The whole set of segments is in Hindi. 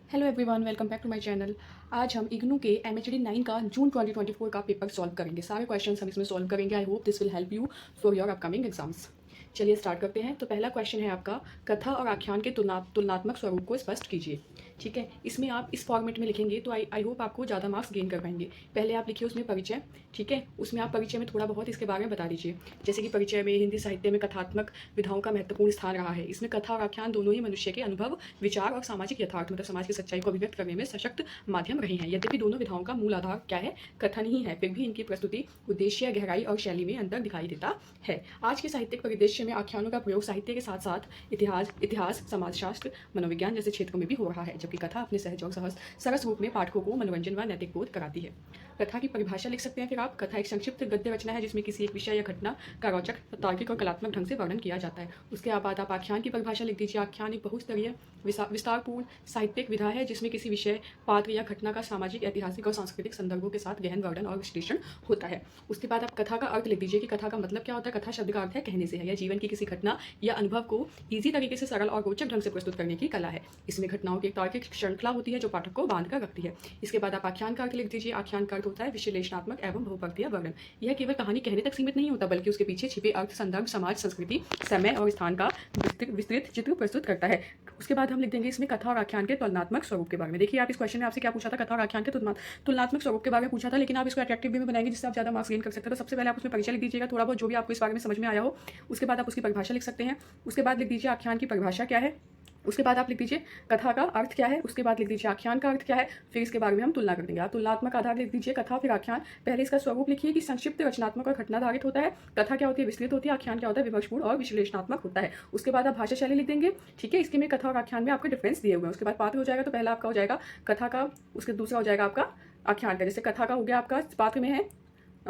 Hello everyone, welcome back to my channel. आज हम इग्नू के एमएचडी 9 का जून 2024 का पेपर सॉल्व करेंगे। सारे क्वेश्चंस हम इसमें सॉल्व करेंगे। I hope this will help you for your upcoming exams. चलिए स्टार्ट करते हैं। तो पहला क्वेश्चन है आपका, कथा और आख्यान के तुलनात्मक स्वरूप को स्पष्ट कीजिए। ठीक है, इसमें आप इस फॉर्मेट में लिखेंगे तो आई होप आपको ज़्यादा मार्क्स गेन कर पाएंगे। पहले आप लिखिए उसमें परिचय। ठीक है, उसमें आप परिचय में थोड़ा बहुत इसके बारे में बता दीजिए। जैसे कि परिचय में हिंदी साहित्य में कथात्मक विधाओं का महत्वपूर्ण स्थान रहा है। इसमें कथा और आख्यान दोनों ही मनुष्य के अनुभव, विचार और सामाजिक यथार्थ मतलब समाज की सच्चाई को अभिव्यक्त करने में सशक्त माध्यम रहे हैं। यद्यपि दोनों विधाओं का मूल आधार क्या है? कथन ही है, फिर भी इनकी प्रस्तुति, उद्देश्य, गहराई और शैली में अंतर दिखाई देता है। आज के साहित्यिक परिदृश्य में आख्यानों का प्रयोग साहित्य के साथ साथ इतिहास, समाजशास्त्र, मनोविज्ञान जैसे क्षेत्रों में भी हो रहा है, जबकि कथा अपने सहज और सरस रूप में पाठकों को मनोरंजन व नैतिक बोध कराती है। कथा की परिभाषा लिख सकते हैं फिर आप। कथा एक संक्षिप्त गद्य रचना है जिसमें किसी एक विषय या घटना का रोचक, तार्किक और कलात्मक ढंग से वर्णन किया जाता है। उसके बाद आप आख्यान की परिभाषा लिख दीजिए। आख्यान एक बहुस्तरीय विस्तारपूर्ण साहित्यिक विधा है जिसमें किसी विषय, पात्र या घटना का सामाजिक, ऐतिहासिक और सांस्कृतिक संदर्भों के साथ गहन वर्णन और विश्लेषण होता है। उसके बाद आप कथा का अर्थ लिख दीजिए कि कथा का मतलब क्या होता है। कथा शब्द का अर्थ है कहने से है, या जीवन की किसी घटना या अनुभव को ईजी तरीके से सरल और रोचक ढंग से प्रस्तुत करने की कला है। इसमें घटनाओं की एक तार्किक श्रृंखला होती है जो पाठक को बांध कर रखती है। इसके बाद आप आख्यान का अर्थ लिख दीजिए। आख्यान का अर्थ होता है विश्लेषणात्मक एवं बहुपक्षीय वर्णन। यह केवल कहानी कहने तक सीमित नहीं होता, बल्कि उसके पीछे छिपे अर्थ, संदर्भ, समाज, संस्कृति, समय और स्थान का विस्तृत चित्र प्रस्तुत करता है। उसके बाद हम लिख देंगे इसमें कथा और आख्यान के तुलनात्मक स्वरूप के बारे में। देखिए, आप इस क्वेश्चन में आपसे क्या पूछा था? कथा और आख्यान के तुलनात्मक स्वरूप के बारे में पूछा था, लेकिन आप इसको अट्रैक्टिव वे में बनाएंगे जिससे आप ज़्यादा मार्क्स गेन कर सकते हैं। तो सबसे पहले आप उसमें परिचय लिख दीजिएगा, थोड़ा बहुत जो भी आपको इस बारे में समझ में आया हो। उसके बाद आप उसकी परिभाषा लिख सकते हैं। उसके बाद लिख दीजिए आख्यान की परिभाषा क्या है। उसके बाद आप लिख दीजिए कथा का अर्थ क्या है। उसके बाद लिख दीजिए आख्यान का अर्थ क्या है। फिर इसके बारे में हम तुलना कर देंगे। आप तुलनात्मक आधार लिख दीजिए, कथा फिर आख्यान। पहले इसका स्वरूप लिखिए कि संक्षिप्त, रचनात्मक और घटनाधारित होता है। कथा क्या होती है? विस्तृत होती है। आख्यान क्या होता है? विमर्शपूर्ण और विश्लेषणात्मक होता है। उसके बाद आप भाषा शैली लिख देंगे। ठीक है, इसके में कथा और आख्यान में आपके डिफरेंस दिए हुए हैं। उसके बाद पात्र हो जाएगा, तो पहला आपका हो जाएगा कथा का, उसके दूसरा हो जाएगा आपका आख्यान का। जैसे कथा का हो गया आपका पात्र में है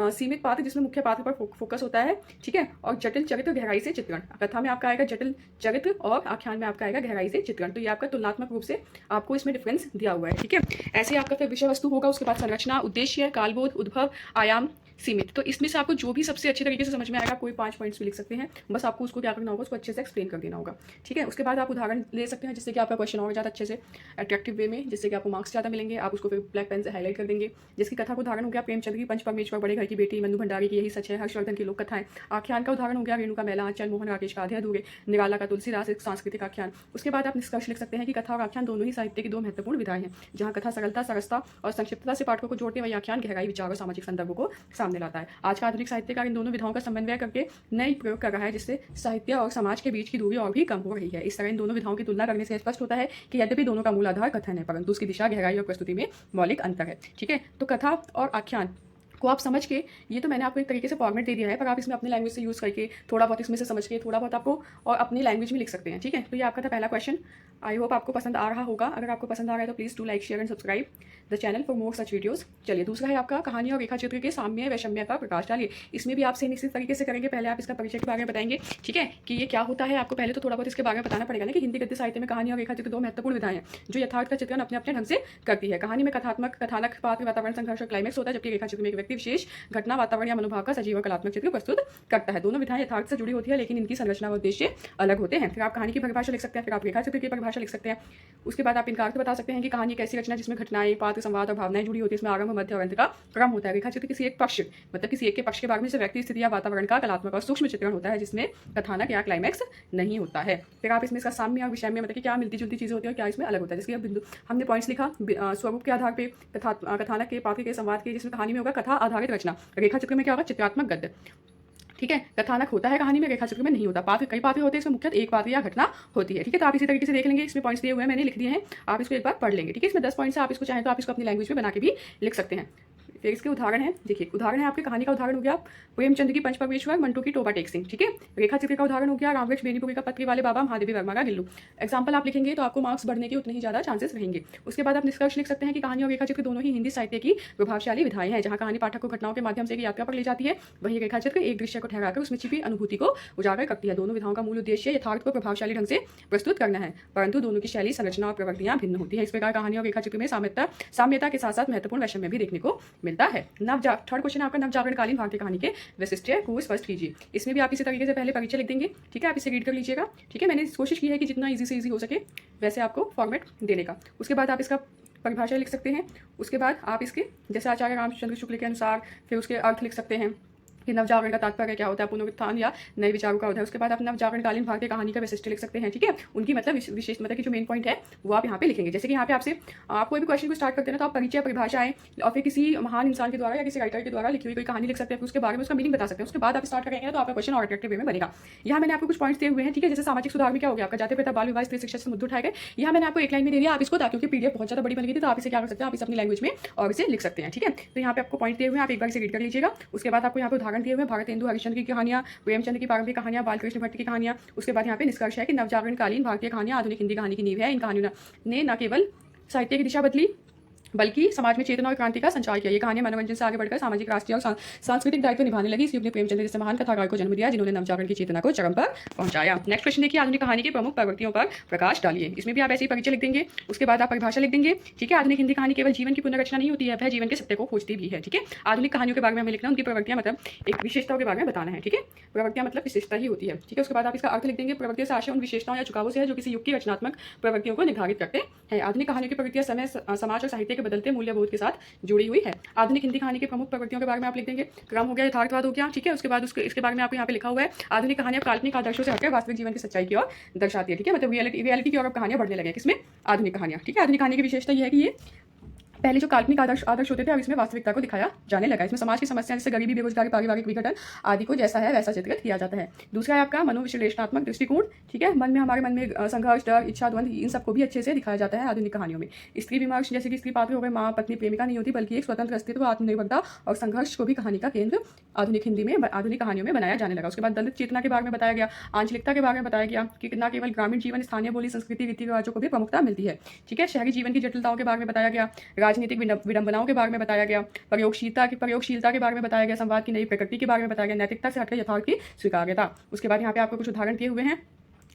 सीमित पात्र जिसमें मुख्य पात्र पर फोकस होता है। ठीक है, और जटिल चरित्र, गहराई से चित्रण। कथा में आपका आएगा जटिल चरित्र और आख्यान में आपका आएगा गहराई से चित्रण। तो ये आपका तुलनात्मक रूप से आपको इसमें डिफरेंस दिया हुआ है। ठीक है, ऐसे आपका फिर विषय वस्तु होगा। उसके बाद संरचना, उद्देश्य, कालबोध, उद्भव, आयाम, सीमित। तो इसमें से आपको जो भी सबसे अच्छे तरीके से समझ में आएगा, कोई 5 पॉइंट्स भी लिख सकते हैं। बस आपको उसको क्या करना होगा, उसको अच्छे से एक्सप्लेन कर देना होगा। ठीक है, उसके बाद आप उदाहरण ले सकते हैं जिससे कि आपका क्वेश्चन और ज़्यादा अच्छे से अट्रैक्टिव वे में, जिससे कि आपको मार्क्स ज़्यादा मिलेंगे। आप उसको फिर ब्लैक पेन से हाईलाइट कर देंगे। जिसकी कथा का उदाहरण हो गया प्रेमचंद की पंच परमेश्वर, बड़े घर की बेटी, मनु भंडारी की यही सच है, हर्षवर्धन की लोक कथाएं। आख्यान का उदाहरण हो गया रेणु का मेला, आंचल, मोहन राकेश का आधे अधूरे, निराला का तुलसीदास, एक सांस्कृतिक आख्यान। उसके बाद आप निष्कर्ष लिख सकते हैं कि कथा और आख्यान दोनों ही साहित्य की दो महत्वपूर्ण विधाएं हैं। जहां कथा सरलता, सरसता और संक्षिप्तता से पाठकों को जोड़ते, वही आख्यान गहराई, विचार और सामाजिक संदर्भों को सामने लाता है। आज का आधुनिक साहित्यकार इन दोनों विधाओं का समन्वय करके नए प्रयोग कर रहा है, जिससे साहित्य और समाज के बीच की दूरी और भी कम हो रही है। इस तरह इन दोनों विधाओं की तुलना करने से स्पष्ट होता है कि यद्यपि दोनों का मूल आधार कथन है, परंतु उसकी दिशा, गहराई और प्रस्तुति में मौलिक अंतर है। ठीक है, तो कथा और आख्यान को आप समझ के, ये तो मैंने आपको एक तरीके से फॉर्मेट दे दिया है, पर आप इसमें अपनी लैंग्वेज से यूज़ करके थोड़ा बहुत इसमें से समझ के थोड़ा बहुत आपको और अपनी लैंग्वेज में लिख सकते हैं। ठीक है, तो ये आपका था पहला क्वेश्चन। आई होप आपको पसंद आ रहा होगा। अगर आपको पसंद आ रहा है तो please do like, share and subscribe the channel for more such videos. चलिए, दूसरा है आपका कहानी और रेखा चित्र के साम्य वैषम्य का प्रकाश डालिए। इसमें भी आपसे निश्चित तरीके से करेंगे। पहले आप इसका परिचय के बारे में बताएंगे। ठीक है, कि ये क्या होता है। आपको पहले तो थोड़ा बहुत इसके बारे में बताना पड़ेगा ना कि हिंदी गद्य साहित्य में कहानी और रेखा चित्र दो महत्वपूर्ण विधाएं हैं जो यथार्थ का चित्रण अपने अपने ढंग से करती है। कहानी में कथानक, पात्र, वातावरण, संघर्ष और क्लाइमेक्स होता है, जबकि रेखा चित्र में एक व्यक्ति विशेष घटना, वातावरण या मनोभाव का सजीव और कलात्मक चित्र प्रस्तुत करता है। दोनों विधाएं यथार्थ से जुड़ी होती है, लेकिन इनकी संरचना और उद्देश्य अलग होते हैं। फिर आप कहानी की परिभाषा लिख सकते हैं, फिर आप रेखा चित्र की परिभाषा लिख सकते हैं। उसके बाद आप इनका अर्थ बता सकते हैं कि कहानी एक ऐसी रचना जिसमें घटनाएं, पात्र, संवाद और भावनाएं जुड़ी होती है। इसमें आरंभ, मध्य और अंत का क्रम होता है। रेखा चित्र किसी एक पक्ष, मतलब किसी एक के पक्ष के बारे में, जैसे व्यक्ति, स्थिति या वातावरण का कलात्मक और सूक्ष्म चित्रण होता है, जिसमें कथानक या क्लाइमैक्स नहीं होता है। फिर आप इसमें इसका साम्य और विषय में, मतलब कि क्या मिलती जुलती चीजें होती है और क्या इसमें अलग होता है। जैसे बिंदु हमने पॉइंट्स लिखा स्वरूप के आधार पर, कथानक के, पात्र के, संवाद के, जिसमें कहानी में होगा कथा आधारित रचना। रेखा चित्र में क्या होगा? चित्रात्मक गद्य। ठीक है, कथानक होता है कहानी में, रेखा चित्र में नहीं होता। पात्र, कई पात्र होते हैं, इसमें मुख्यतः एक पात्र या घटना होती है। ठीक है, तो आप इसी तरीके से देख लेंगे। इसमें पॉइंट्स दिए हुए हैं, मैंने लिख दिए हैं, आप इसको एक बार पढ़ लेंगे। ठीक है, इसमें 10 पॉइंट्स है, आप इसको चाहें तो आप इसको अपनी लैंग्वेज में बना के भी लिख सकते हैं। फिर इसके उदाहरण है, देखिए उदाहरण है आपकी कहानी का उदाहरण हो गया प्रेमचंद की पंच परमेश्वर, मंटू की टोबा टेक सिंह। ठीक है, रेखा चित्र का उदाहरण हो गया रामवृक्ष बेनीपुरी का पत्री वाले बाबा, महादेवी वर्मा का गिल्लू। एग्जाम्पल आप लिखेंगे तो आपको मार्क्स बढ़ने के उतने ही ज्यादा चांसेस रहेंगे। उसके बाद आप निष्कर्ष लिख सकते हैं कि कहानी और रेखा चित्र दोनों ही हिंदी साहित्य की प्रभावशाली विधाएं हैं। जहां कहानी पाठक को घटनाओं के माध्यम से एक यात्रा पर ले जाती है, वहीं रेखा चित्र एक दृश्य को ठहराकर उसमें छिपी अनुभूति को उजागर करती है। दोनों विधाओं का मूल उद्देश्य यथार्थ को प्रभावशाली ढंग से प्रस्तुत करना है, परंतु दोनों की शैली, संरचना और प्रवृत्तियां भिन्न होती है। इस प्रकार कहानी और रेखा चित्र में साम्यता के साथ साथ महत्वपूर्ण वैषम्य भी देखने को मिलता है। थर्ड क्वेश्चन आपका नवजागरणकालीन भारतीय कहानी के वैशिष्ट्य को स्पष्ट कीजिए। इसमें भी आप इसी तरीके से पहले परिचय लिख देंगे, ठीक है, आप इसे रीड कर लीजिएगा, ठीक है। मैंने कोशिश की है कि जितना ईजी से ईजी हो सके वैसे आपको फॉर्मेट देने का। उसके बाद आप इसका परिभाषा लिख सकते हैं। उसके बाद आप इसके जैसे आचार्य रामचंद्र शुक्ल के अनुसार फिर उसके अर्थ लिख सकते हैं कि नवजागरण का तात्पर्य क्या होता है, पुनरुत्थान या नए विचारों का उदय। उसके बाद आप नवजागरणकालीन भारतीय कहानी का वैशिष्ट्य लिख सकते हैं, ठीक है। उनकी मतलब विशेष मतलब कि जो मेन पॉइंट है वो आप यहाँ पे लिखेंगे। जैसे कि यहाँ पे आपसे आप कोई भी क्वेश्चन को स्टार्ट करते हैं ना तो आप परिचय, परिभाषाएं और फिर किसी महान इंसान के द्वारा या किसी राइटर के द्वारा लिखी हुई कोई कहानी लिख सकते हैं, उसके बारे में उसका मीनिंग बता सकते हैं। उसके बाद आप स्टार्ट करेंगे तो आपका क्वेश्चन और अट्रैक्टिव वे में बनेगा। यहाँ मैंने आपको कुछ पॉइंट्स दिए हुए हैं, ठीक है। जैसे सामाजिक सुधार में क्या हो गया आपका, जाति प्रथा, बाल विवाह, स्त्री शिक्षा से मुद्दे उठाए गए। यहाँ मैंने आपको एक लाइन में दे दिया, आप इसको क्योंकि पीडीएफ बहुत ज़्यादा बड़ी बन गई थी तो आप इसे क्या कर सकते हैं, आप इसे अपनी लैंग्वेज में और इसे लिख सकते हैं, ठीक है। तो यहाँ पे आपको पॉइंट दिए हुए हैं, आप एक बार इसे रीड कर लीजिएगा। उसके बाद आपको यहाँ पे उदाहरण दिए हुए हैं, भारतेंदु हरिश्चंद्र की कहानियाँ, प्रेमचंद की पारंपरिक कहानियाँ, बालकृष्ण भट्ट की कहानियाँ। उसके बाद यहाँ पे निष्कर्ष है कि नवजागरणकालीन भारतीय कहानियाँ आधुनिक हिंदी कहानी की नींव है। इन कहानियों ने न केवल साहित्य की दिशा बदली बल्कि समाज में चेतना और क्रांति का संचार किया। ये कहानियां मनोरंजन से आगे बढ़कर सामाजिक, राष्ट्रीय और सांस्कृतिक दायित्व निभाने लगी। इस युग ने प्रेमचंद जैसे महान कथाकार को जन्म दिया जिन्होंने नवजागरण की चेतना को चरम पर पहुंचाया। नेक्स्ट क्वेश्चन देखिए, आधुनिक कहानी की प्रमुख प्रवृत्तियों पर प्रकाश डालिए। इसमें भी आप ऐसे ही परिचय लिख देंगे, उसके बाद आप परिभाषा लिख देंगे, ठीक है। आधुनिक हिंदी कहानी केवल जीवन की पुनर्रचना नहीं होती है, वह जीवन के सत्य को खोजती भी है, ठीक है। आधुनिक कहानियों के बारे में हमें लिखना, उनकी प्रवृत्तियां मतलब एक विशेषताओं के बारे में बताना है, ठीक है। प्रवृत्तियां मतलब विशेषता ही होती है, ठीक है। उसके बाद आप इसका अर्थ लिख देंगे। प्रवृत्तियों से आशय उन विशेषताओं या झुकावों से है जो किसी युग की रचनात्मक प्रवृत्तियों को निर्धारित करते हैं। आधुनिक कहानियों की प्रवृत्तियां समय, समाज और साहित्य के बदलते मूल्यबोध के साथ जुड़ी हुई है। आधुनिक हिंदी कहानी की प्रमुख प्रवृत्तियों के बारे में आप लिख देंगे। क्रम हो गया, यथार्थवाद हो गया, ठीक है। उसके बाद इसके बारे में आपको यहाँ पे लिखा हुआ है, आधुनिक कहानियां काल्पनिक आदर्शों से हटकर वास्तविक जीवन की सच्चाई की ओर दर्शाती है, ठीक है। मतलब रियलिटी की ओर अब कहानियां बढ़ने लगे, किसमें, आधुनिक कहानियां, ठीक है। आधुनिक कहानी की विशेषता यह है कि ये पहले जो काल्पनिक आदर्श होते थे अब इसमें वास्तविकता को दिखाया जाने लगा। इसमें समाज की समस्याएं जैसे गरीबी, बेरोजगारी, पारिवारिक विघटन आदि को जैसा है वैसा चित्रित किया जाता है। दूसरा है आपका मनोविश्लेषणात्मक दृष्टिकोण, ठीक है। हमारे मन में संघर्ष, डर, इच्छा, द्वंद, इन सबको भी अच्छे से दिखाया जाता है आधुनिक कहानियों में। स्त्री विमर्श, जैसे कि स्त्री पात्र हो गए, माँ, पत्नी, प्रेमिका नहीं होती बल्कि एक स्वतंत्र अस्तित्व, आत्मनिर्भरता और संघर्ष को भी कहानी का केंद्र आधुनिक हिंदी में, आधुनिक कहानियों में बनाया जाने लगा। उसके बाद दलित चेतना के बारे में बताया गया, आंचलिकता के बारे में बताया गया कि न केवल ग्रामीण जीवन, स्थानीय बोली, संस्कृति, रीति रिवाजों को भी प्रमुखता मिलती है, ठीक है। शहरी जीवन की जटिलताओं के बारे में बताया गया, राजनीतिक विडंबनाओं के बारे में बताया गया, प्रयोगशीलता के बारे में बताया गया, संवाद की नई प्रकृति के बारे में बताया गया, नैतिकता से हटकर यथार्थ की स्वीकार्यता। उसके बाद यहाँ पे आपको कुछ उदाहरण दिए हुए हैं,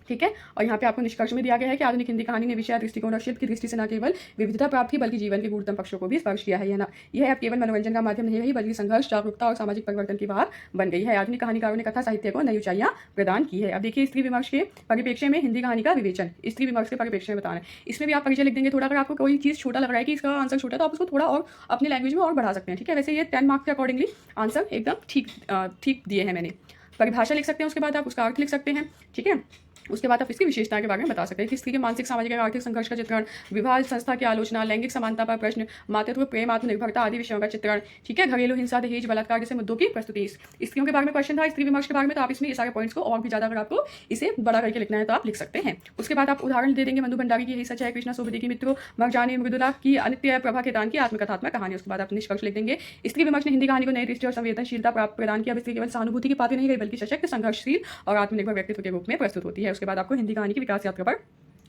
ठीक है। और यहाँ पे आपको निष्कर्ष में दिया गया है कि आधुनिक हिंदी कहानी ने विषय, दृष्टिकोण और शिल्प की दृष्टि से न केवल विविधता प्राप्त की बल्कि जीवन के गूढ़तम पक्षों को भी स्पर्श किया है। यह अब केवल मनोरंजन का माध्यम नहीं रही बल्कि संघर्ष, जागरूकता और सामाजिक परिवर्तन की वाहक बन गई है। आधुनिक कहानीकारों ने कथा साहित्य को नई ऊंचाइयां प्रदान की है। अब देखिए, स्त्री विमर्श के परिप्रेक्ष्य में हिंदी कहानी का विवेचन, स्त्री विमर्श के परिप्रेक्ष्य में बताना है। इसमें भी आप परिचय लिख देंगे। थोड़ा अगर आपको कोई चीज़ छोटा लग रहा है कि इसका आंसर छोटा है तो आप उसको थोड़ा और अपनी लैंग्वेज में और बढ़ा सकते हैं, ठीक है। वैसे ये 10 मार्क्स के अकॉर्डिंगली आंसर एकदम ठीक दिए हैं मैंने। परिभाषा लिख सकते हैं, उसके बाद आप उसका अर्थ लिख सकते हैं, ठीक है। उसके बाद आप इसकी विशेषता के बारे में बता सकते हैं कि स्त्री के मानसिक, सामाजिक और आर्थिक संघर्ष का चित्रण, विवाह संस्था की आलोचना, लैंगिक समानता पर प्रश्न, मातृत्व, प्रेम, आत्मनिर्भरता आदि विषयों का चित्रण, ठीक है। घरेलू हिंसा, दहेज, बलात्कार जैसे मुद्दों की प्रस्तुति। स्त्रियों के बारे में क्वेश्चन था, स्त्री विमर्श के बारे में, तो आप इसमें ये सारे पॉइंट्स को और भी ज्यादा अगर आपको इसे बड़ा करके लिखना है तो आप लिख सकते हैं। उसके बाद आप उदाहरण दे देंगे, मंदू भंडारी की यही सच है, कृष्णा सोबती की मित्रों, मरजानी मृदुला की अनित्य, प्रभा खेतान की आत्मकथात्मक कहानी। उसके बाद आप निष्कर्ष लिख देंगे, स्त्री विमर्श ने हिंदी कहानी को नई दृष्टि और संवेदनशीलता प्रदान किया। स्त्री केवल सहानुभूति की पात्र नहीं रही बल्कि सशक्त, संघर्षशील और आत्मनिर्भर व्यक्तित्व के रूप में प्रस्तुत होती है। उसके बाद आपको हिंदी कहानी की विकास यात्रा पर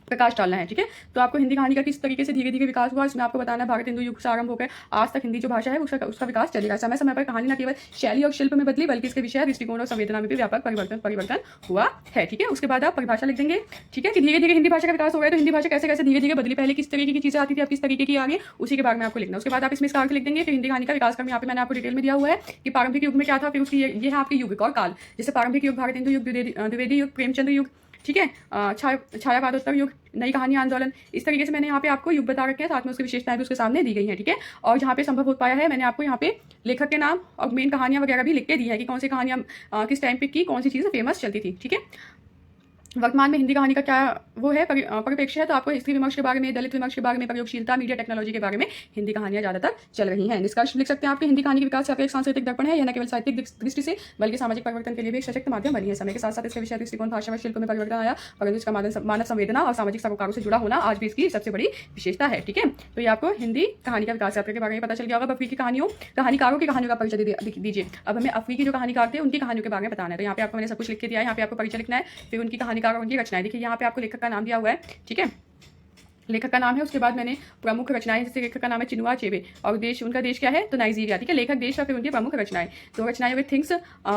प्रकाश डालना है, ठीक है। तो आपको हिंदी कहानी का किस तरीके से धीरे धीरे विकास हुआ इसमें आपको बताना है। भारत हिंदू युग से आरंभ होकर आज तक हिंदी जो भाषा है उसका विकास चलेगा। समय समय पर कहानी न केवल शैली और शिल्प में बदली बल्कि इसके विषय, दृष्टिकोण और संवेदना में भी व्यापक परिवर्तन हुआ है, ठीक है। उसके बाद आप परिभाषा लिख देंगे, ठीक है, कि धीरे धीरे हिंदी भाषा का विकास हो गया तो हिंदी भाषा कैसे कैसे धीरे धीरे बदली, पहले किस तरीके की चीजें आती थी अब किस तरीके की आगे, उसी के बारे में आपको लिखना। उसके बाद आप इसमें इसका अर्थ लिख देंगे कि हिंदी कहानी का विकास क्रम यहाँ पे मैंने आपको डिटेल में दिया हुआ है कि प्रारंभिक युग में क्या था, फिर उसकी ये है आपके युग और काल, जैसे प्रारंभिक युग, भारत हिंदू युग, द्विवेदी युग, प्रेमचंद्र युग, ठीक है, छायावादोत्तर युग, नई कहानी आंदोलन। इस तरीके से मैंने यहाँ पे आपको युग बता रखे हैं, साथ में उसकी विशेषताएं भी उसके सामने दी गई हैं, ठीक है। और जहाँ पे संभव हो पाया है मैंने आपको यहाँ पे लेखक के नाम और मेन कहानियां वगैरह भी लिख के दी है कि कौन सी कहानियां किस टाइम पे की, कौन सी चीज़ें फेमस चलती थी, ठीक है। वर्तमान में हिंदी कहानी का क्या वो है परिप्रेक्ष्य है, तो आपको स्त्री विमर्श के बारे में, दलित विमर्श के बारे में, प्रयोगशीलता, मीडिया टेक्नोलॉजी के बारे में हिंदी कहानियां ज्यादातर चल रही हैं। निष्कर्ष लिख सकते हैं आपके, हिंदी कहानी के विकास का एक सांस्कृतिक दर्पण है। यह न केवल साहित्यिक दृष्टि से बल्कि सामाजिक परिवर्तन के लिए भी एक सशक्त माध्यम बनी है। समय के साथ साथ इसके विषय, दृष्टिकोण, भाषा व शिल्प में परिवर्तन आया, परंतु इसका मानव संवेदना और सामाजिक सरोकारों से जुड़ा होना आज भी इसकी सबसे बड़ी विशेषता है, ठीक है। तो ये आपको हिंदी कहानी का विकास यात्रा के बारे में पता चल गया होगा। अफ्रीकी कहानिकारों की कहानियों का परिचय दीजिए। अब हमें अफ्रीकी जो कहानीकार थे उनकी कहानियों के बारे में बताना है, तो यहाँ पे आपको मैंने सब कुछ लिख के दिया है। यहाँ पे आपको परिचय लिखना है, फिर उनकी कहानिकार और उनकी रचनाएं। देखिए यहाँ पे आपको लेखक का नाम दिया हुआ है, ठीक है। लेखक का नाम है, उसके बाद मैंने प्रमुख रचनाएं, जैसे लेखक का नाम है चिनुआ अचेबे और देश, उनका देश क्या है तो नाइजीरिया, ठीक है। लेखक देश और फिर उनकी प्रमुख रचनाएं, तो रचनाएं विद थिंग्स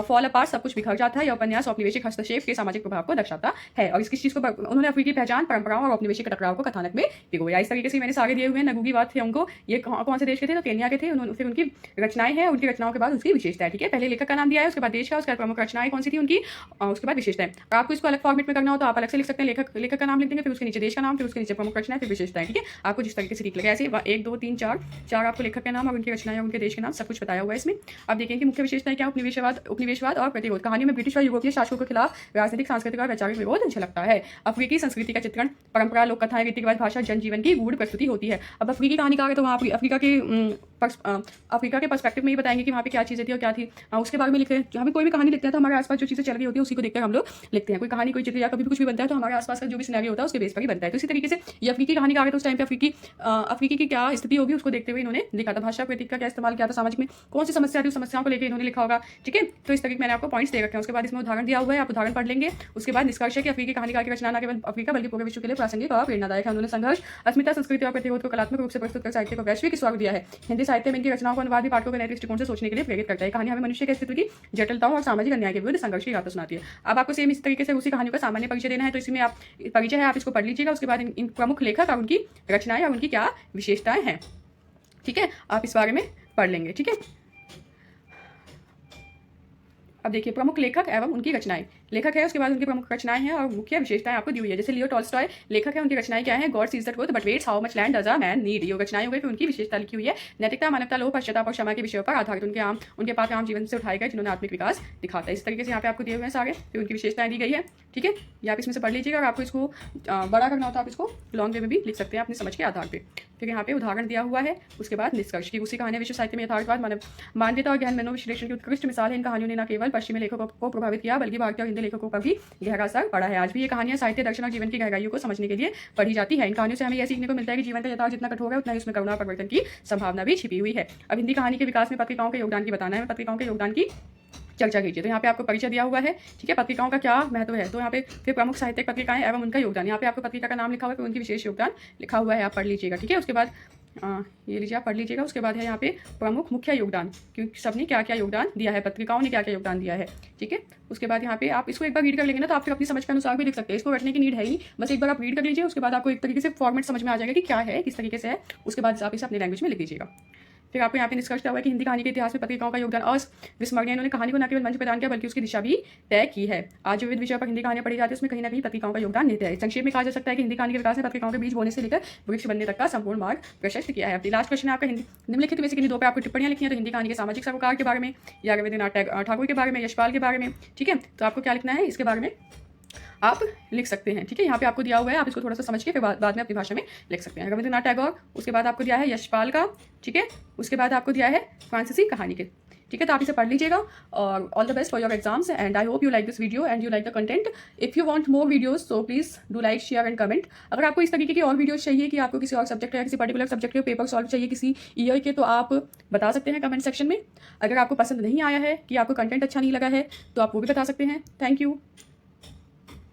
फॉल अपार्ट, सब कुछ बिखर जाता है। यह उपन्यास औपनिवेशिक हस्तक्षेप के सामाजिक प्रभाव को दर्शाता है और इस चीज को उन्होंने अफ्रीकी पहचान, परंपराओं और औपनिवेशिक टकराव को कथानक में पिरोया। इस तरीके से मैंने सारे दिए हुए हैं। नगूगी बात थे उनको, ये कौन से देश के थे तो केन्या के थे। उन्होंने फिर उनकी रचनाएं हैं, उनकी रचनाओं के बाद उसकी विशेषता है, ठीक है। पहले लेखक का नाम दिया है, उसके बाद देश का, उसके बाद प्रमुख रचनाएं कौन सी थी उनकी, उसके बाद विशेषताएं। आपको इसको अलग फॉर्मेट में करना हो तो आप अलग से लिख सकते हैं। लेखक का नाम लिख देंगे, फिर उसके नीचे देश का नाम, फिर उसके नीचे प्रमुख रचनाएं, फिर विशेषताएं, ठीक है। आपको जिस तरीके से ठीक लगे ऐसे 1 2 3 4 आपको लेखक के नाम और उनकी रचनाएं और उनके देश के नाम सब कुछ बताया हुआ है इसमें। अब देखेंगे मुख्य विशेषताएं क्या, उपनिवेशवाद और प्रतिरोध। कहानियों में ब्रिटिश और यूरोपीय शासकों के खिलाफ राजनीतिक, सांस्कृतिक और वैचारिक विरोध झलकता है। अफ्रीकी संस्कृति का चित्रण, परंपरा, लोक कथाएं, रीति रिवाज, भाषा, जनजीवन की गूढ़ प्रस्तुति होती है। अब अफ्रीकी कहानीकार है तो वहाँ अफ्रीका के पर्सपेक्टिव में ही बताएंगे कि वहाँ पे क्या चीज़ें थी और क्या थी, उसके बारे में लिखते हैं। हमें कोई भी कहानी लिखते हैं तो हमारे आसपास जो चीज़ें चल रही होती है उसी को देखकर हम लोग लिखते हैं। कोई कहानी, कोई चित्र या कभी भी कुछ भी बनता है तो हमारे आसपास का जो भी सिनेरियो होता है उसके बेस पर ही बनता है। तो इसी तरीके से ये अफ्रीकी कहानीकार है तो उस टाइम पे अफ्रीकी की क्या स्थिति होगी उसको देखते हुए इन्होंने लिखा था। भाषा, प्रतीक का क्या इस्तेमाल किया था, सामाजिक में कौन सी समस्या थी, उस समस्याओं को लेकर इन्होंने लिखा होगा, ठीक है। तो इस तरीके मैंने आपको पॉइंट्स दे रखे हैं। उसके बाद इसमें उदाहरण दिया हुआ है, आप उदाहरण पढ़ लेंगे। उसके बाद निष्कर्ष है कि अफ्रीकी कहानीकार की रचना न केवल अफ्रीका बल्कि पूरे विश्व के लिए प्रासंगिक और प्रेरणादायक है। उन्होंने संघर्ष, अस्मिता, संस्कृति और प्रतिरोध को कलात्मक रूप से प्रस्तुत कर साहित्य को वैश्विक स्वर दिया है। हिंदी साहित्य में इनकी रचनाओं को अनुवाद भी पाठकों को नए दृष्टिकोण से सोचने के लिए प्रेरित करता है। कहानी हमें मनुष्य के अस्तित्व की जटिलताओं और सामाजिक अन्याय के विरुद्ध संघर्ष की गाथा सुनाती है। अब आपको सेम इस तरीके से उसी कहानी का सामान्य परिचय देना है, तो इसमें आप परिचय है, आप इसको पढ़ लीजिएगा। उसके बाद इन प्रमुख लेखक और उनकी रचनाएं और उनकी क्या विशेषताएं हैं, ठीक है, आप इस बारे में पढ़ लेंगे, ठीक है। अब देखिए प्रमुख लेखक एवं उनकी रचनाएं, लेखक है उसके बाद उनकी प्रमुख रचनाएं हैं और मुख्य विशेषताएं आपको दी हुई है। जैसे लियो टॉल्स्टॉय लेखक है, उनकी रचनाएं क्या है, God sees the truth but weights how much land does a man need, ये रचनाएं हो गई। फिर उनकी विशेषता लिखी हुई है, नैतिकता, मानवता, लोभ, पश्चाताप और क्षमा के विषयों पर आधारित उनके पात्र आम जीवन से उठाए गए जिन्होंने आत्मिक विकास दिखाता है। इस तरीके से यहाँ पे आपको दिए हुए हैं सारे, फिर उनकी विशेषताएं दी गई है, ठीक है। ये आप इसमें से पढ़ लीजिएगा। और आपको इसको बड़ा करना होता है आप इसको लॉन्ग वे में भी लिख सकते हैं अपनी समझ के आधार पर। फिर यहाँ पे उदाहरण दिया हुआ है, उसके बाद निष्कर्ष की। उसी कहानी विश्व साहित्य में यथार्थवाद, मानवीयता और गहन मनोविश्लेषण की उत्कृष्ट मिसाल है। इन कहानियों ने न केवल पश्चिमी लेखकों को प्रभावित किया बल्कि भारतीय और हिंदी लेखकों पर भी गहरा असर पड़ा है। आज भी ये कहानियां साहित्य, दर्शन और जीवन की गहराइयों को समझने के लिए पढ़ी जाती है। इन कहानियों से हमें यह सीखने को मिलता है कि जीवन का यथार्थ जितना कठोर है उतना ही उसमें करुणा और परिवर्तन की संभावना भी छिपी हुई है। अब हिंदी कहानी के विकास में पत्रिकाओं के योगदान की बताना है, पत्रिकाओं के योगदान की चर्चा कीजिए। तो यहाँ पे आपको परिचय दिया हुआ है, ठीक है, पत्रिकाओं का क्या महत्व है। तो यहाँ पे फिर प्रमुख साहित्यिक पत्रिकाएं एवं उनका योगदान, यहाँ पे आपको पत्रिका का नाम लिखा हुआ है, फिर उनकी विशेष योगदान लिखा हुआ है, आप पढ़ लीजिएगा, ठीक है। उसके बाद ये लीजिए आप पढ़ लीजिएगा। उसके बाद है यहाँ पे प्रमुख मुख्य योगदान, क्योंकि सबने क्या क्या योगदान दिया है, पत्रिकाओं ने क्या क्या योगदान दिया है, ठीक है। उसके बाद यहाँ पे आप इसको एक बार रीड कर लेंगे ना तो आप फिर अपनी समझ के अनुसार भी लिख सकते हैं, इसको रटने की नीड है ही, बस एक बार आप रीड कर लीजिए। उसके बाद आपको एक तरीके से फॉर्मेट समझ में आ जाएगा कि क्या है, किस तरीके से है। उसके बाद आप इसे अपनी लैंग्वेज में लिख लीजिएगा। फिर आपको यहाँ पे निष्कर्ष हुआ है कि हिंदी कहानी के इतिहास में पत्रिकाओं का योगदान अविस्मरणीय। इन्होंने कहानी को न केवल मंच प्रदान किया बल्कि उसकी दिशा भी तय की है। आज जो विविध विषयों पर हिंदी कहानियां पढ़ी जाती है उसमें कहीं ना कहीं पत्रिकाओं का योगदान रहता है। संक्षेप में कहा जा सकता है कि हिंदी कहानी के विकास में पत्रिकाओं के बीज बोने से लेकर वृक्ष बनने तक का संपूर्ण मार्ग प्रशस्त किया है। लास्ट क्वेश्चन है आपका निम्नलिखित में से किन्हीं दो पे आपको टिप्पणियां लिखनी है। तो हिंदी कहानी के सामाजिक सरोकार के बारे में या रविंद्रनाथ ठाकुर के बारे में, यशपाल के बारे में, ठीक है। तो आपको क्या लिखना है इसके बारे में आप लिख सकते हैं, ठीक है। यहाँ पे आपको दिया हुआ है, आप इसको थोड़ा सा समझ के फिर बाद में अपनी भाषा में लिख सकते हैं। रविंद्रनाथ टैगोर, उसके बाद आपको दिया है यशपाल का, ठीक है। उसके बाद आपको दिया है फ्रांसीसी कहानी के, ठीक है। तो आप इसे पढ़ लीजिएगा और all the best for your exams and I hope you like this video and you like the content. If you want more videos so please do like, share and comment. अगर आपको इस तरीके की और वीडियोस चाहिए कि आपको किसी और सब्जेक्ट या किसी पर्टिकुलर सब्जेक्ट के पेपर सॉल्व चाहिए किसी ईयर के, तो आप बता सकते हैं कमेंट सेक्शन में। अगर आपको पसंद नहीं आया है कि आपको कंटेंट अच्छा नहीं लगा है तो आप वो भी बता सकते हैं। Thank you.